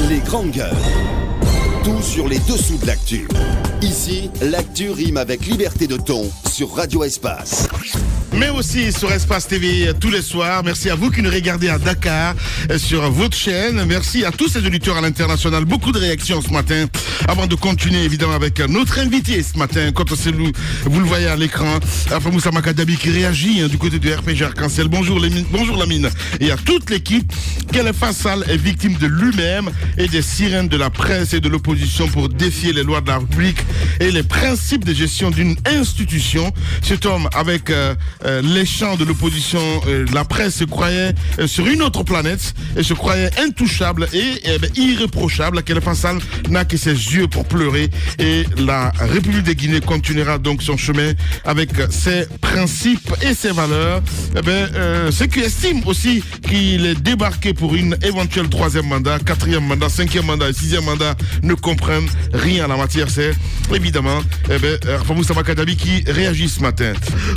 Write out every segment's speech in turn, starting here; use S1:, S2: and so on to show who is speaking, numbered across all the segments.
S1: Les grandes gueules. Tout sur les dessous de l'actu. Ici, l'actu rime avec liberté de ton sur Radio Espace.
S2: Mais aussi sur Espace TV tous les soirs. Merci à vous qui nous regardez à Dakar sur votre chaîne. Merci à tous ces auditeurs à l'international. Beaucoup de réactions ce matin. Avant de continuer évidemment avec notre invité ce matin, quand c'est vous le voyez à l'écran, Alpha Moussa Makadabi qui réagit du côté du RPG Arc-en-Ciel. Bonjour Lamine. Et à toute l'équipe. Khalifa Sall est victime de lui-même et des sirènes de la presse et de l'opposition pour défier les lois de la République et les principes de gestion d'une institution. Cet homme avec les champs de l'opposition, la presse se croyait sur une autre planète et se croyait intouchable et irréprochable. Khalifa Sall n'a que ses yeux pour pleurer et la République de Guinée continuera donc son chemin avec ses principes et ses valeurs. Ceux qui estiment aussi qu'il est débarqué pour une éventuelle 3e mandat, 4e mandat, 5e mandat et 6e mandat ne comprennent rien à la matière. C'est évidemment Moussa Makadabi qui réagit ce matin.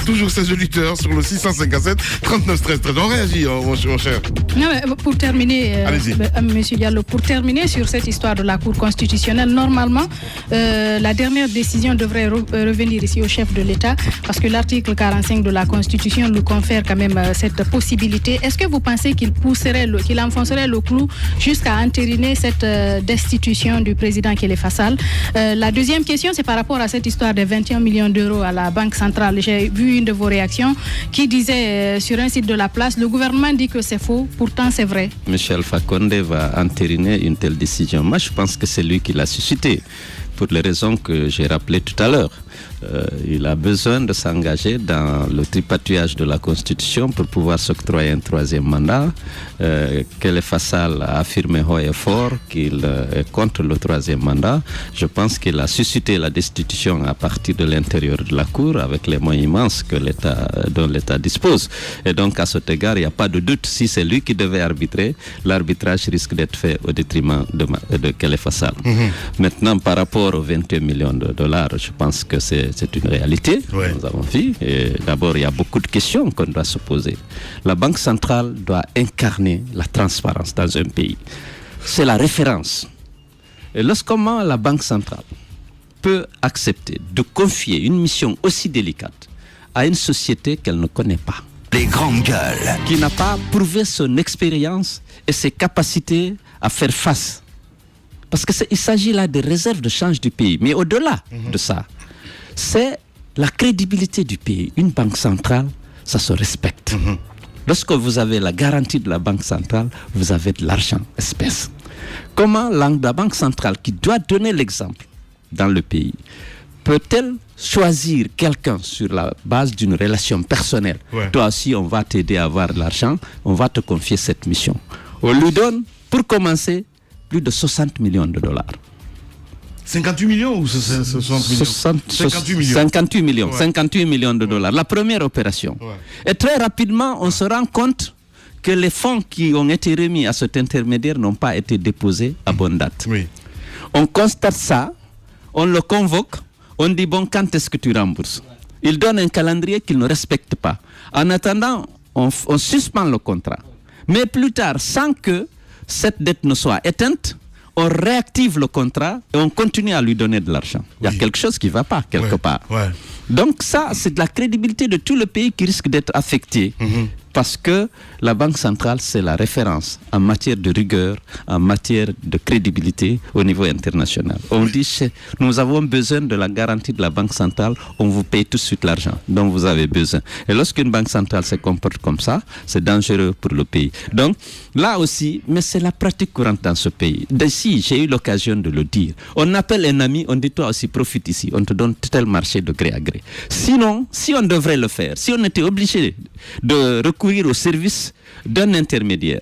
S2: Toujours ses auditeurs sur le 657 39 13 13. On réagit, mon cher.
S3: Non, mais pour terminer, Monsieur Diallo, pour terminer sur cette histoire de la Cour constitutionnelle, normalement, la dernière décision devrait revenir ici au chef de l'État, parce que l'article 45 de la Constitution lui confère quand même cette possibilité. Est-ce que vous pensez qu'il enfoncerait le clou jusqu'à entériner cette destitution du président Khalifa Sall? La deuxième question, c'est par rapport à cette histoire de 21 millions d'euros à la Banque centrale. J'ai vu une de vos réactions qui disait sur un site de la place, le gouvernement dit que c'est faux, pourtant c'est vrai.
S4: Michel Alpha Condé va entériner une telle décision. Moi, je pense que c'est lui qui l'a suscité, pour les raisons que j'ai rappelées tout à l'heure. Il a besoin de s'engager dans le tripatouillage de la Constitution pour pouvoir s'octroyer un 3e mandat. Khalifa Sall a affirmé haut et fort qu'il est contre le 3e mandat. Je pense qu'il a suscité la destitution à partir de l'intérieur de la Cour avec les moyens immenses dont l'État dispose. Et donc, à cet égard, il n'y a pas de doute. Si c'est lui qui devait arbitrer, l'arbitrage risque d'être fait au détriment de Khalifa Sall. Maintenant, par rapport aux 21 millions de dollars, je pense que c'est une réalité, nous avons vu. Et d'abord, il y a beaucoup de questions qu'on doit se poser. La Banque centrale doit incarner la transparence dans un pays. C'est la référence. Et lorsqu'on la Banque centrale peut accepter de confier une mission aussi délicate à une société qu'elle ne connaît pas,
S1: les grandes gueules,
S4: qui n'a pas prouvé son expérience et ses capacités à faire face. Parce qu'il s'agit là des réserves de change du pays. Mais au-delà de ça, c'est la crédibilité du pays. Une banque centrale, ça se respecte. Lorsque vous avez la garantie de la banque centrale, vous avez de l'argent, espèce. Comment la banque centrale, qui doit donner l'exemple dans le pays, peut-elle choisir quelqu'un sur la base d'une relation personnelle? Toi aussi, on va t'aider à avoir de l'argent, on va te confier cette mission. On lui donne, pour commencer, plus de 60 millions de dollars.
S2: 58 millions ou 60 millions 58 millions.
S4: 58 millions. 58 millions de dollars. La première opération. Et très rapidement, on se rend compte que les fonds qui ont été remis à cet intermédiaire n'ont pas été déposés à bonne date. On constate ça, on le convoque, on dit bon, quand est-ce que tu rembourses? Il donne un calendrier qu'il ne respecte pas. En attendant, on suspend le contrat. Mais plus tard, sans que cette dette ne soit éteinte, on réactive le contrat et on continue à lui donner de l'argent. Il y a quelque chose qui ne va pas quelque part. Donc ça, c'est de la crédibilité de tout le pays qui risque d'être affecté. Parce que la Banque centrale, c'est la référence en matière de rigueur, en matière de crédibilité au niveau international. On dit, nous avons besoin de la garantie de la Banque centrale, on vous paye tout de suite l'argent dont vous avez besoin. Et lorsqu'une Banque centrale se comporte comme ça, c'est dangereux pour le pays. Donc, là aussi, mais c'est la pratique courante dans ce pays. D'ici, j'ai eu l'occasion de le dire. On appelle un ami, on dit, toi aussi, profite ici, on te donne tel marché de gré à gré. Sinon, si on devrait le faire, si on était obligé de recourir au service d'un intermédiaire,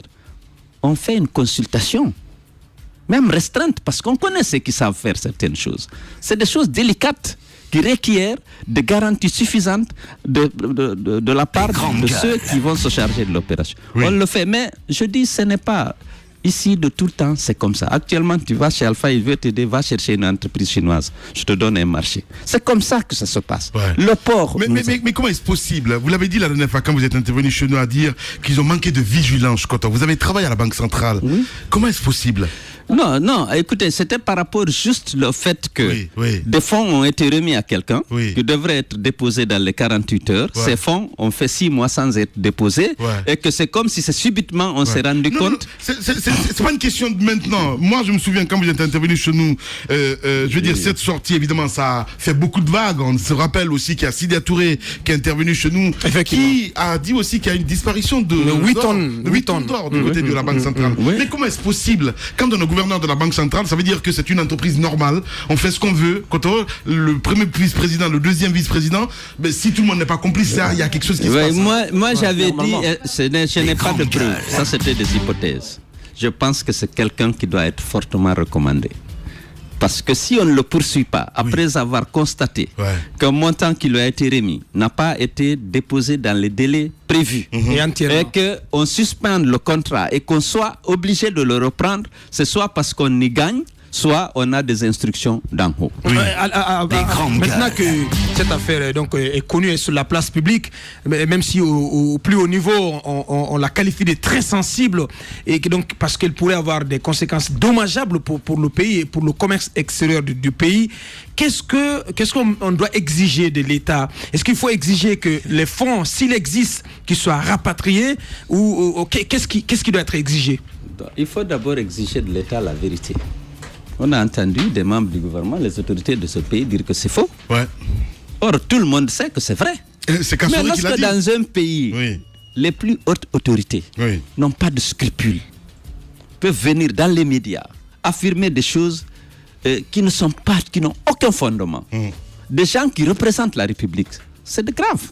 S4: on fait une consultation, même restreinte, parce qu'on connaît ceux qui savent faire certaines choses. C'est des choses délicates qui requièrent des garanties suffisantes de la part de ceux qui vont se charger de l'opération. On le fait, mais je dis, ce n'est pas ici de tout le temps, c'est comme ça. Actuellement, tu vas chez Alpha, il veut t'aider, va chercher une entreprise chinoise, je te donne un marché. C'est comme ça que ça se passe. Le port...
S2: Mais comment est-ce possible? Vous l'avez dit la dernière fois quand vous êtes intervenu chez nous à dire qu'ils ont manqué de vigilance. Quand vous avez travaillé à la Banque centrale. Comment est-ce possible?
S4: Non, écoutez, c'était par rapport juste au fait que des fonds ont été remis à quelqu'un qui devrait être déposé dans les 48 heures. Ces fonds ont fait 6 mois sans être déposés et que c'est comme si subitement on s'est rendu compte.
S2: C'est pas une question de maintenant. Moi, je me souviens quand vous êtes intervenu chez nous, je veux dire, cette sortie, évidemment, ça a fait beaucoup de vagues. On se rappelle aussi qu'il y a Sidya Touré qui est intervenu chez nous, qui a dit aussi qu'il y a une disparition de 8 tonnes d'or du côté de la Banque centrale. Mais comment est-ce possible? Quand on est gouverneur de la Banque centrale, ça veut dire que c'est une entreprise normale. On fait ce qu'on veut. Quand le premier vice-président, le deuxième vice-président, si tout le monde n'est pas complice, il y a quelque chose qui se passe.
S4: Moi j'avais dit, je n'ai pas de preuves. Ça, c'était des hypothèses. Je pense que c'est quelqu'un qui doit être fortement recommandé. Parce que si on ne le poursuit pas, après avoir constaté qu'un montant qui lui a été remis n'a pas été déposé dans les délais prévus, et qu'on suspende le contrat et qu'on soit obligé de le reprendre, c'est soit parce qu'on y gagne, soit on a des instructions d'en haut.
S5: Maintenant que cette affaire est connue et sur la place publique, même si au plus haut niveau on la qualifie de très sensible, et que donc parce qu'elle pourrait avoir des conséquences dommageables pour le pays et pour le commerce extérieur du pays, qu'est-ce qu'on doit exiger de l'État? Est-ce qu'il faut exiger que les fonds, s'il existe, qu'ils soient rapatriés, ou qu'est-ce qui doit être exigé?
S4: Il faut d'abord exiger de l'État la vérité. On a entendu des membres du gouvernement, les autorités de ce pays dire que c'est faux. Or, tout le monde sait que c'est vrai. Mais lorsque dans un pays, les plus hautes autorités n'ont pas de scrupules, peuvent venir dans les médias, affirmer des choses qui n'ont aucun fondement. Des gens qui représentent la République, c'est grave.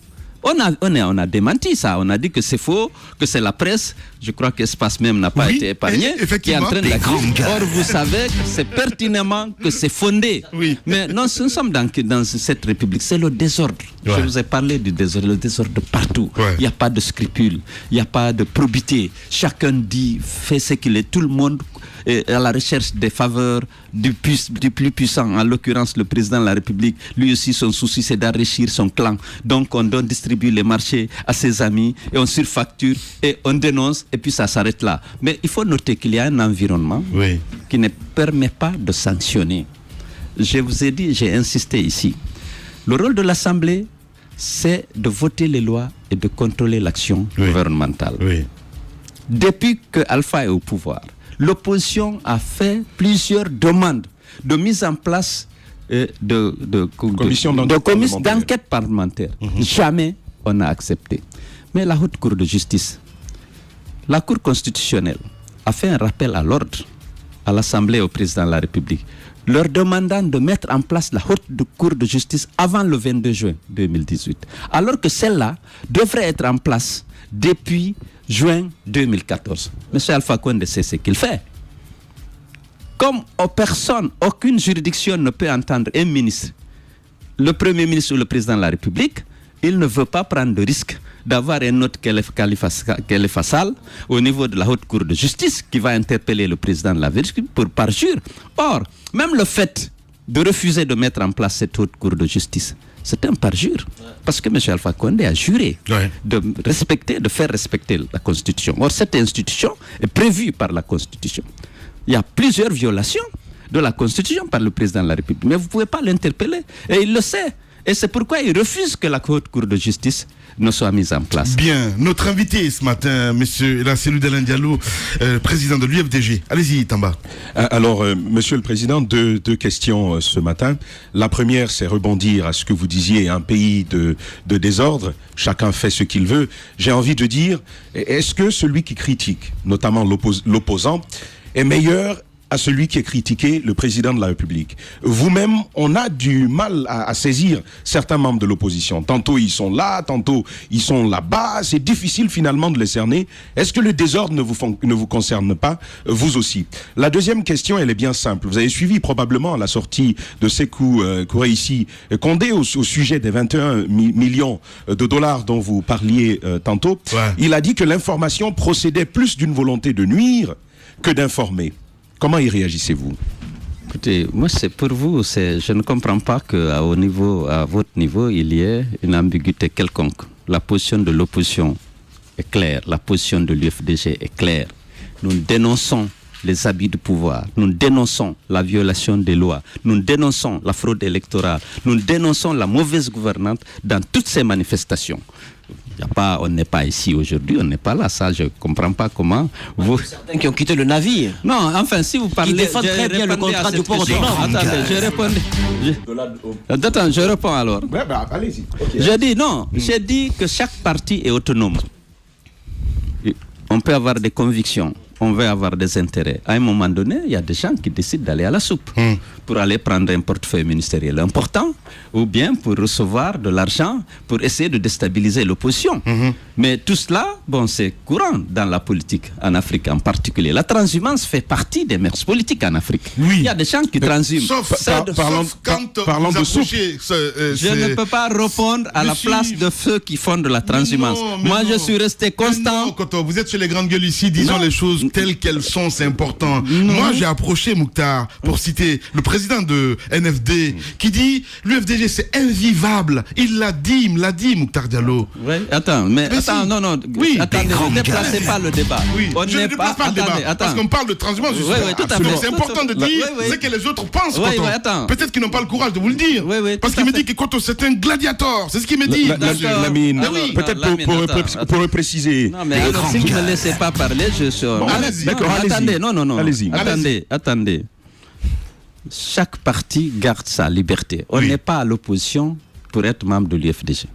S4: On a démenti ça, on a dit que c'est faux, que c'est la presse, je crois qu'Espace même n'a pas été épargné, qui est en train d'accuser. Or, vous savez que c'est pertinemment que c'est fondé. Mais non, nous sommes dans cette République, c'est le désordre. Je vous ai parlé du désordre, le désordre partout. Il n'y a pas de scrupules, il n'y a pas de probité. Chacun fait ce qu'il est, tout le monde est à la recherche des faveurs du plus puissant, en l'occurrence le président de la République. Lui aussi, son souci, c'est d'enrichir son clan. Donc, on doit distribuer les marchés à ses amis et on surfacture et on dénonce et puis ça s'arrête là. Mais il faut noter qu'il y a un environnement qui ne permet pas de sanctionner. Je vous ai dit, j'ai insisté ici. Le rôle de l'Assemblée, c'est de voter les lois et de contrôler l'action gouvernementale. Depuis que Alpha est au pouvoir, l'opposition a fait plusieurs demandes de mise en place de commissions d'enquête parlementaire. Jamais on n'a accepté. Mais la Haute Cour de justice, la Cour constitutionnelle, a fait un rappel à l'ordre à l'Assemblée et au président de la République, leur demandant de mettre en place la Haute Cour de justice avant le 22 juin 2018. Alors que celle-là devrait être en place depuis juin 2014. Monsieur Alpha Condé sait ce qu'il fait. Comme aucune juridiction ne peut entendre un ministre, le Premier ministre ou le président de la République, il ne veut pas prendre de risque d'avoir un autre Khalifa Sall au niveau de la Haute Cour de justice qui va interpeller le président de la République pour parjure. Or, même le fait de refuser de mettre en place cette Haute Cour de justice, c'est un parjure. Parce que M. Alpha Condé a juré de faire respecter la Constitution. Or, cette institution est prévue par la Constitution. Il y a plusieurs violations de la Constitution par le président de la République. Mais vous ne pouvez pas l'interpeller. Et il le sait. Et c'est pourquoi il refuse que la Haute Cour de justice ne soit mise en place.
S2: Bien. Notre invité ce matin, monsieur Elacellou Dalein Diallo, président de l'UFDG. Allez-y, Tamba.
S6: Alors, monsieur le président, deux questions ce matin. La première, c'est rebondir à ce que vous disiez, un pays de désordre, chacun fait ce qu'il veut. J'ai envie de dire, est-ce que celui qui critique, notamment l'opposant, est meilleur à celui qui est critiqué, le président de la République? Vous-même, on a du mal à saisir certains membres de l'opposition. Tantôt ils sont là, tantôt ils sont là-bas. C'est difficile finalement de les cerner. Est-ce que le désordre ne vous concerne pas, vous aussi? La deuxième question, elle est bien simple. Vous avez suivi probablement la sortie de Sékou Koureissi Condé au sujet des 21 millions de dollars dont vous parliez tantôt. Il a dit que l'information procédait plus d'une volonté de nuire que d'informer. Comment y réagissez-vous?
S4: Écoutez, moi, c'est pour vous, je ne comprends pas qu'à votre niveau, il y ait une ambiguïté quelconque. La position de l'opposition est claire, la position de l'UFDG est claire. Nous dénonçons les abus de pouvoir, nous dénonçons la violation des lois, nous dénonçons la fraude électorale, nous dénonçons la mauvaise gouvernance dans toutes ces manifestations. On n'est pas ici aujourd'hui, on n'est pas là. Ça, je ne comprends pas comment vous...
S7: Certains qui ont quitté le navire.
S4: Non, enfin, si vous parlez...
S7: Qui défendent très bien le contrat du port autonome.
S4: Attendez, je réponds alors.
S6: Allez-y.
S4: Je dis non, j'ai dit que chaque parti est autonome. On peut avoir des convictions, on veut avoir des intérêts. À un moment donné, il y a des gens qui décident d'aller à la soupe pour aller prendre un portefeuille ministériel important ou bien pour recevoir de l'argent pour essayer de déstabiliser l'opposition. Mais tout cela, c'est courant dans la politique en Afrique en particulier. La transhumance fait partie des mœurs politiques en Afrique.
S2: Oui.
S4: Il y a des gens qui transhument.
S2: Sauf quand vous approchez...
S4: Je ne peux pas répondre à la place de ceux qui font de la transhumance. Moi, je suis resté constant.
S2: Non, quand vous êtes sur les grandes gueules ici, disons les choses telles qu'elles sont, c'est important. Moi, j'ai approché Mouktar pour citer le président de NFD qui dit l'UFDG c'est invivable. Il l'a dit, il me l'a dit, Mouktar Diallo.
S4: Oui, attends, non.
S2: Oui.
S4: Attendez, ne déplacez pas le débat.
S2: Oui. Je ne déplace pas le débat parce qu'on parle de transhumance.
S4: Tout à fait.
S2: C'est important de dire ce que les autres pensent. Peut-être qu'ils n'ont pas le courage de vous le dire. Parce qu'il me dit que Koto c'est un gladiateur. C'est ce qu'il me dit.
S6: Lamine, peut-être pour préciser.
S4: Non, mais alors si vous ne me laissez pas parler, je suis...
S6: D'accord,
S4: attendez, non.
S6: Allez-y.
S4: Attendez. Chaque parti garde sa liberté. On n'est pas à l'opposition pour être membre de l'UFDG.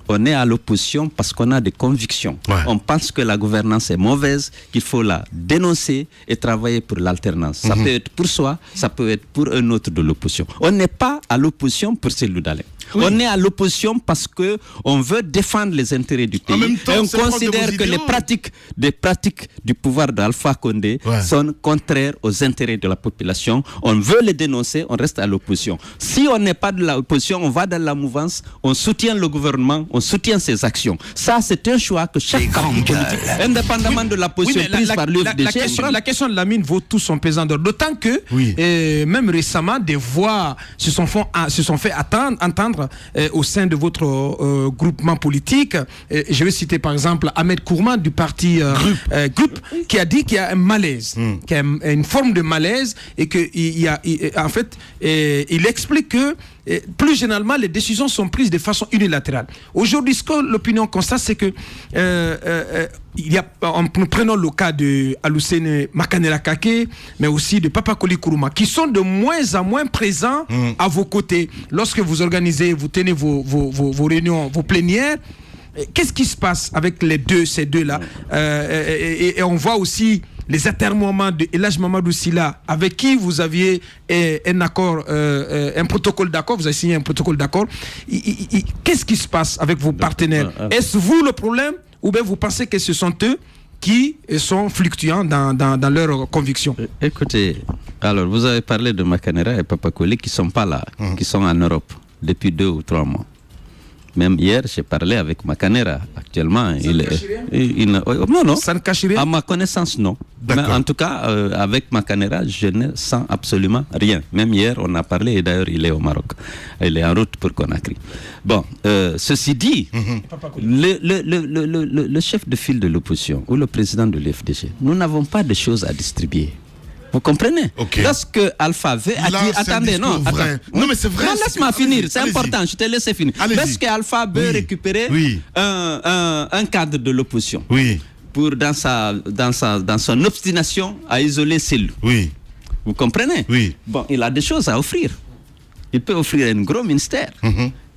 S4: On est à l'opposition parce qu'on a des convictions. On pense que la gouvernance est mauvaise, qu'il faut la dénoncer et travailler pour l'alternance. Ça peut être pour soi, ça peut être pour un autre de l'opposition. On n'est pas à l'opposition pour Cellou Dalein. On est à l'opposition parce que on veut défendre les intérêts du pays. Et on considère que les pratiques du pouvoir d'Alpha Condé sont contraires aux intérêts de la population. On veut les dénoncer, on reste à l'opposition. Si on n'est pas de l'opposition, on va dans la mouvance, on soutient le gouvernement, on soutient ses actions. Ça, c'est un choix que chaque parti politique, indépendamment de la position prise par l'UFDG...
S5: La question de la mine vaut tout son pesant d'or. D'autant que, même récemment, des voix se sont fait entendre au sein de votre groupement politique. Je vais citer par exemple Ahmed Kourma du parti Groupe qui a dit qu'il y a un malaise, qu'il y a une forme de malaise et qu'il explique que plus généralement, les décisions sont prises de façon unilatérale. Aujourd'hui, ce que l'opinion constate, c'est que nous prenons le cas de Alusene Makanela Kake, mais aussi de Papa Koli Kourouma, qui sont de moins en moins présents à vos côtés. Lorsque vous organisez, vous tenez vos réunions, vos plénières, qu'est-ce qui se passe avec ces deux-là et on voit aussi les atermoiements de Elhadji Mamadou Sylla, avec qui vous aviez un accord, un protocole d'accord, vous avez signé un protocole d'accord. Qu'est-ce qui se passe avec vos partenaires? Est-ce vous le problème ou bien vous pensez que ce sont eux qui sont fluctuants dans leurs convictions?
S4: Écoutez, alors vous avez parlé de Makanera et Papa Koli qui ne sont pas là, qui sont en Europe depuis 2 ou 3 mois. Même hier, j'ai parlé avec Makanera. Actuellement, non.
S5: Ça ne cache rien.
S4: À ma connaissance, non. Mais en tout cas, avec Makanera, je ne sens absolument rien. Même hier, on a parlé et d'ailleurs, il est au Maroc. Il est en route pour Conakry. Bon, ceci dit, le chef de file de l'opposition ou le président de l'UFDG, nous n'avons pas de choses à distribuer. Vous comprenez? Lorsque Alpha veut attendez, non,
S2: non mais c'est vrai.
S4: Non, laisse-moi finir, c'est important, je te laisse finir. Lorsque Alpha veut récupérer un cadre de l'opposition pour dans son obstination à isoler Cellou. Vous comprenez? Bon, il a des choses à offrir. Il peut offrir un gros ministère.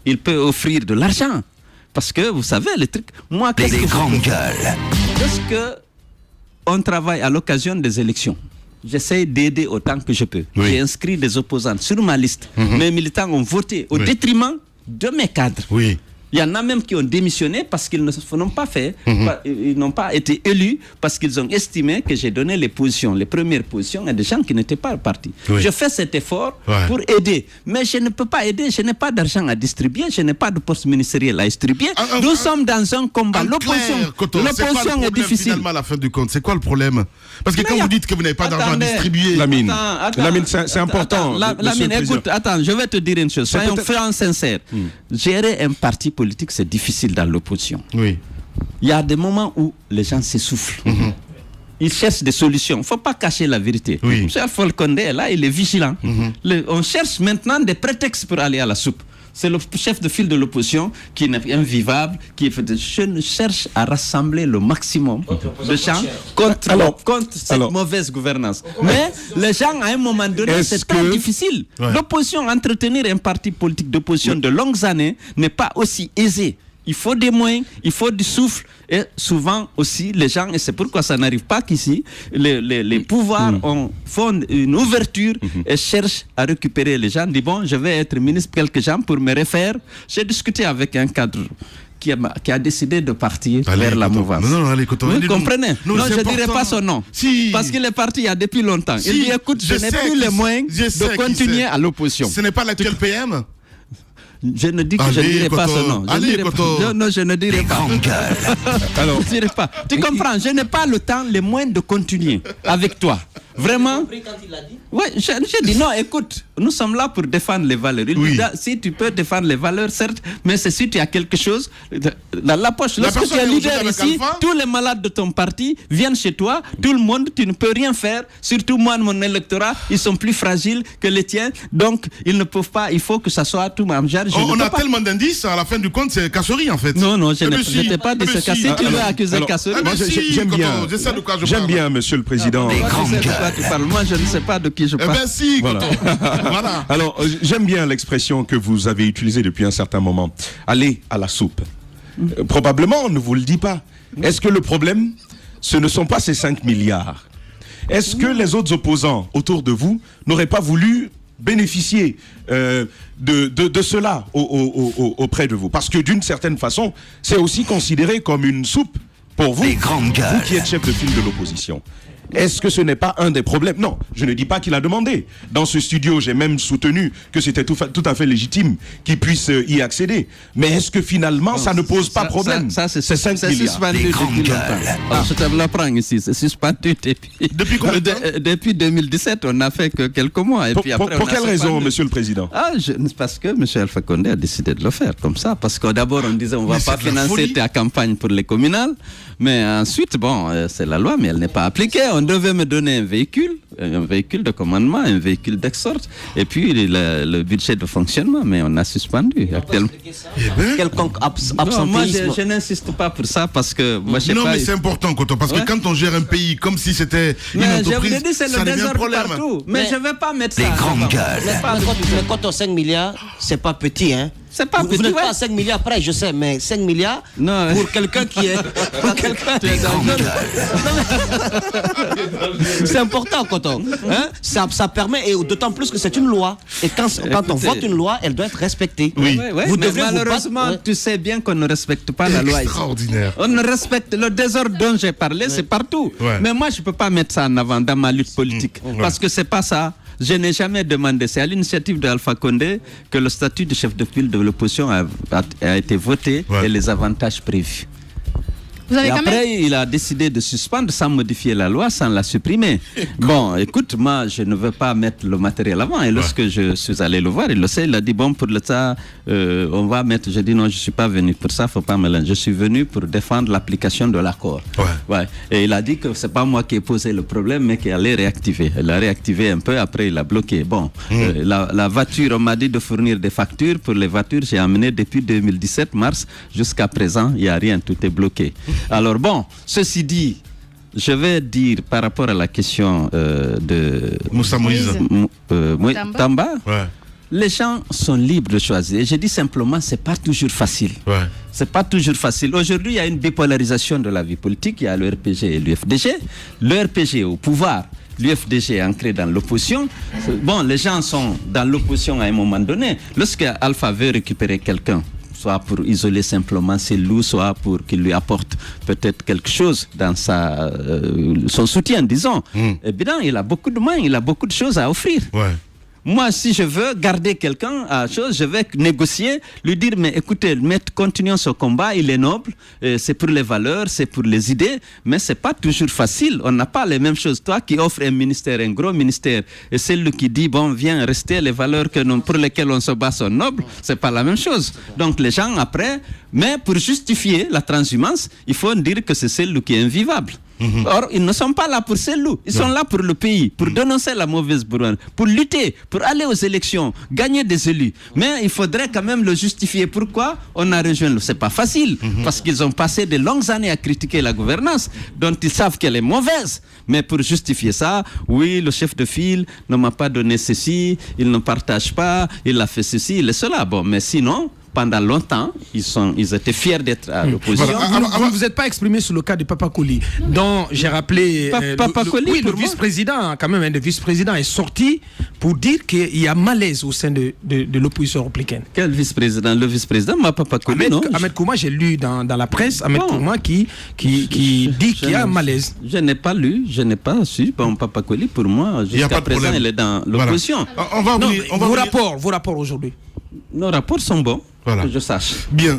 S4: Il peut offrir de l'argent. Parce que vous savez, les trucs. Moi,
S7: les grandes gueules.
S4: Lorsque on travaille à l'occasion des élections, j'essaie d'aider autant que je peux. J'ai inscrit des opposants sur ma liste. Mes militants ont voté au détriment de mes cadres. Il y en a même qui ont démissionné parce qu'ils n'ont pas fait, ils n'ont pas été élus parce qu'ils ont estimé que j'ai donné les premières positions à des gens qui n'étaient pas partis. Je fais cet effort pour aider, mais je ne peux pas aider, je n'ai pas d'argent à distribuer, je n'ai pas de poste ministériel à distribuer. Nous sommes dans un combat. L'opposition est difficile.
S2: Finalement, à la fin du compte, c'est quoi le problème? Parce que quand vous dites que vous n'avez pas d'argent à distribuer...
S6: Lamine, c'est important.
S4: Lamine, écoute, attends, je vais te dire une chose. Soyons sincères. Gérer un parti politique, c'est difficile dans l'opposition. Il y a des moments où les gens s'essoufflent. il cherche des solutions. Il ne faut pas cacher la vérité.
S2: Oui.
S4: M. Alpha Condé est là, il est vigilant. On cherche maintenant des prétextes pour aller à la soupe. C'est le chef de file de l'opposition qui est invivable, je cherche à rassembler le maximum de gens contre cette mauvaise gouvernance. Mais les gens, à un moment donné, c'est très difficile.
S2: Ouais.
S4: L'opposition, entretenir un parti politique d'opposition de longues années n'est pas aussi aisé. Il faut des moyens, il faut du souffle. Et souvent aussi, les gens, et c'est pourquoi ça n'arrive pas qu'ici, les pouvoirs font une ouverture et cherchent à récupérer les gens. Disent, bon, je vais être ministre quelques gens pour me refaire. J'ai discuté avec un cadre qui a décidé de partir vers la mouvance. Vous comprenez? Non, je ne dirai pas son nom.
S2: Si.
S4: Parce qu'il est parti il y a depuis longtemps.
S2: Si.
S4: Il dit, écoute, je n'ai plus les moyens de continuer à l'opposition.
S2: Ce n'est pas l'actuel PM?
S4: Je ne dis que je ne dirai pas ce nom. Je ne dirai pas. Alors, je ne dirai pas. Tu comprends, je n'ai pas le temps, les moyens de continuer avec toi. Vraiment. Oui, j'ai dit non, écoute, nous sommes là pour défendre les valeurs. Il dit, si tu peux défendre les valeurs, certes, mais c'est si tu as quelque chose dans la poche. Lorsque tu es leader ici, tous les malades de ton parti viennent chez toi, tout le monde, tu ne peux rien faire. Surtout moi, mon électorat, ils sont plus fragiles que les tiens. Donc, ils ne peuvent pas, il faut que ça soit tout Mamjar.
S2: On a tellement d'indices, à la fin du compte, c'est Kassory en fait.
S4: Non, je n'étais pas de ce cas. Si tu veux accuser Kassory,
S6: j'aime bien, monsieur le président.
S4: Moi, je ne sais pas de qui je parle.
S2: Eh bien si, voilà.
S6: Alors, j'aime bien l'expression que vous avez utilisée depuis un certain moment. Aller à la soupe. Probablement, on ne vous le dit pas. Est-ce que le problème, ce ne sont pas ces 5 milliards? Est-ce que les autres opposants autour de vous n'auraient pas voulu bénéficier de cela auprès de vous? Parce que d'une certaine façon, c'est aussi considéré comme une soupe pour vous, vous qui êtes chef de file de l'opposition. Est-ce que ce n'est pas un des problèmes? Non, je ne dis pas qu'il a demandé. Dans ce studio, j'ai même soutenu que c'était tout à fait légitime qu'il puisse y accéder. Mais est-ce que finalement, ça ne pose pas problème?
S4: Ça, c'est 5 milliards. Suspendu depuis longtemps. Je te l'apprends ici. C'est suspendu
S2: depuis combien de temps?
S4: Depuis 2017, on n'a fait que quelques mois. Et puis après,
S6: pour quelle raison, monsieur le président?
S4: Parce que M. Alpha Condé a décidé de le faire comme ça. Parce que d'abord, on disait on ne va pas financer ta campagne pour les communales. Mais ensuite, bon, c'est la loi, mais elle n'est pas appliquée. On devait me donner un véhicule de commandement, un véhicule d'exorte, et puis le budget de fonctionnement, mais on a suspendu actuellement.
S7: Quelconque
S4: absentéisme. Moi, je n'insiste pas pour ça parce que moi, je sais pas.
S2: Non, mais c'est important, Koto, parce que quand on gère un pays comme si c'était une entreprise,
S4: je vous ai dit, c'est le désordre partout. Mais je ne vais pas mettre ça.
S7: Des grandes gueules. Mais quand on 5 milliards, c'est pas petit, hein.
S4: C'est pas petit.
S7: Vous n'êtes pas à 5 milliards près, je sais, mais 5 milliards pour quelqu'un qui est. Pour quelqu'un. C'est important, Coton. Hein? Ça permet, et d'autant plus que c'est une loi. Et quand on vote une loi, elle doit être respectée.
S2: Oui.
S7: Vous
S4: mais
S7: devrez
S4: malheureusement, tu sais bien qu'on ne respecte pas la loi.
S2: Extraordinaire.
S4: On ne respecte le désordre dont j'ai parlé, c'est partout. Mais moi, je ne peux pas mettre ça en avant dans ma lutte politique. Parce que c'est pas ça. Je n'ai jamais demandé. C'est à l'initiative d'Alpha Condé que le statut de chef de file de l'opposition a été voté et les avantages prévus. Et après, il a décidé de suspendre sans modifier la loi, sans la supprimer. Bon, écoute, moi, je ne veux pas mettre le matériel avant. Et lorsque je suis allé le voir, il le sait, il a dit, bon, pour le ça, on va mettre... Je dis, non, je ne suis pas venu pour ça, il ne faut pas mélanger. Je suis venu pour défendre l'application de l'accord. Et il a dit que ce n'est pas moi qui ai posé le problème, mais qui allait réactiver. Il a réactivé un peu, après il a bloqué. Bon, la voiture, on m'a dit de fournir des factures. Pour les voitures, j'ai amené depuis 2017, mars, jusqu'à présent, il n'y a rien, tout est bloqué. Alors bon, ceci dit, je vais dire par rapport à la question de
S2: Moussa Moïse
S4: Tamba, les gens sont libres de choisir. Et je dis simplement, c'est pas toujours facile. C'est pas toujours facile. Aujourd'hui, il y a une bipolarisation de la vie politique. Il y a le RPG et l'UFDG. Le RPG est au pouvoir. L'UFDG est ancré dans l'opposition. Bon, les gens sont dans l'opposition à un moment donné. Lorsque Alpha veut récupérer quelqu'un, soit pour isoler simplement ses loups, soit pour qu'il lui apporte peut-être quelque chose dans son soutien, disons. Évidemment, il a beaucoup de moyens, il a beaucoup de choses à offrir. Moi, si je veux garder quelqu'un à chose, je vais négocier, lui dire, mais écoutez, continuons ce combat, il est noble, c'est pour les valeurs, c'est pour les idées, mais c'est pas toujours facile. On n'a pas les mêmes choses. Toi qui offres un ministère, un gros ministère, et celui qui dit, bon, viens rester, les valeurs pour lesquelles on se bat sont nobles, c'est pas la même chose. Donc les gens après, mais pour justifier la transhumance, il faut dire que c'est celle qui est invivable. Or, ils ne sont pas là pour ces loups. Ils sont là pour le pays, pour dénoncer la mauvaise gouvernance, pour lutter, pour aller aux élections, gagner des élus. Mais il faudrait quand même le justifier. Pourquoi on a rejoint le... C'est pas facile, parce qu'ils ont passé de longues années à critiquer la gouvernance, dont ils savent qu'elle est mauvaise. Mais pour justifier ça, oui, le chef de file ne m'a pas donné ceci, il ne partage pas, il a fait ceci, il est cela. Bon, mais sinon... Pendant longtemps, ils étaient fiers d'être à l'opposition.
S5: Vous ne vous êtes pas exprimé sur le cas de Papa Koli, dont j'ai rappelé le vice-président, quand même, le vice-président est sorti pour dire qu'il y a malaise au sein de l'opposition républicaine.
S4: Quel vice-président? Le vice-président, Papa Koli, non?
S5: Ahmed Kouma, j'ai lu dans la presse, Ahmed Kouma qui dit qu'il y a un malaise.
S4: Je n'ai pas lu, je n'ai pas su. Bon, Papa Koli, pour moi, jusqu'à présent, il est dans l'opposition.
S5: Voilà. Vos rapports aujourd'hui.
S4: Nos rapports sont bons, que je sache.
S2: Bien.